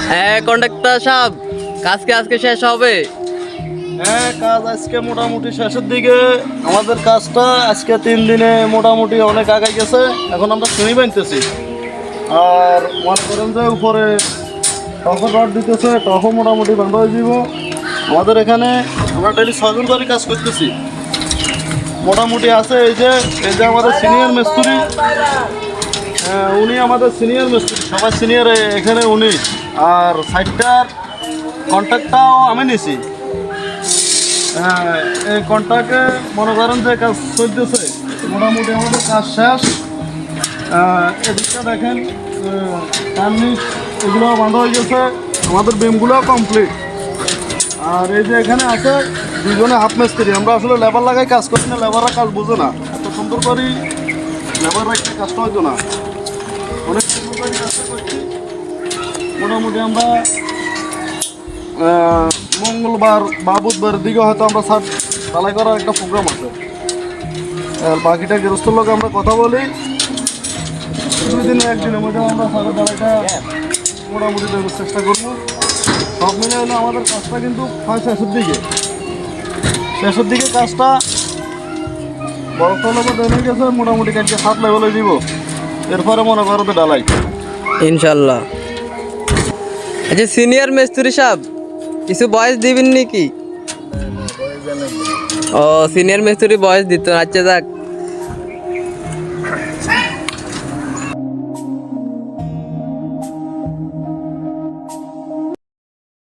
হ্যাঁ কন্ডাক্টর সাহেব, কাজ কি আজকে শেষ হবে? হ্যাঁ, কাজ আজকে মোটামুটি শেষের দিকে। আমাদের কাজটা আজকে 3 দিনে মোটামুটি অনেক আগাই গেছে। এখন আমরা সিঁড়ি বানতেছি, আর মনে করেন যে উপরে টফও রড দিতেছে, টফও মোটামুটি বান্ধা হয়ে যাব। আমাদের এখানে আমরা ডেলি 6 জন করে কাজ করতেছি মোটামুটি আছে। এই যে আমাদের সিনিয়র মিস্ত্রি, উনি আমাদের সিনিয়র মিস্ত্রি, সবাই সিনিয়র এখানে উনি। আর সাইডটার কন্ট্রাক্টটাও আমি নিছি। এই কন্ট্রাক্টে মনে করেন যে কাজ চলতেছে, মোটামুটি আমাদের কাজ শেষ। এদিকটা দেখেন, কার্নিশ এগুলো বাঁধা হয়ে গেছে, আমাদের বিমগুলো কমপ্লিট। আর এই যে এখানে আছে দুজনে হাফ মিস্ত্রি। আমরা আসলে লেবার লাগাই কাজ করি না, লেবাররা কাজ বোঝে না। এত সুন্দর করে লেবার রাখতে কাজটা হইতো না। অনেক সুন্দর করে কাজটা করছি। মোটামুটি আমরা মঙ্গলবার বা বুধবার দিকে হয়তো আমরা ছাদ ঢালাই করার একটা প্রোগ্রাম আছে। আর বাকিটা গৃহস্থর লোক আমরা কথা বলি, 2 দিনে 1 দিনের মধ্যে আমরা ছাদের ঢালাইটা মোটামুটি দেওয়ার চেষ্টা করবো। সব মিলে হলো আমাদের কাজটা কিন্তু হয় শেষের দিকে কাজটা বড় তলবে দেওয়া গেছে। মোটামুটি কাজকে 7 লেভেলে দিব, এরপরে মনে করো তো ঢালাই ইনশাল্লাহ। আচ্ছা সিনিয়র মিস্ত্রি সাহেব, কিছু বয়স দিবেন নাকি? ও সিনিয়র মিস্ত্রি বয়স দিত, আচ্ছা যাক।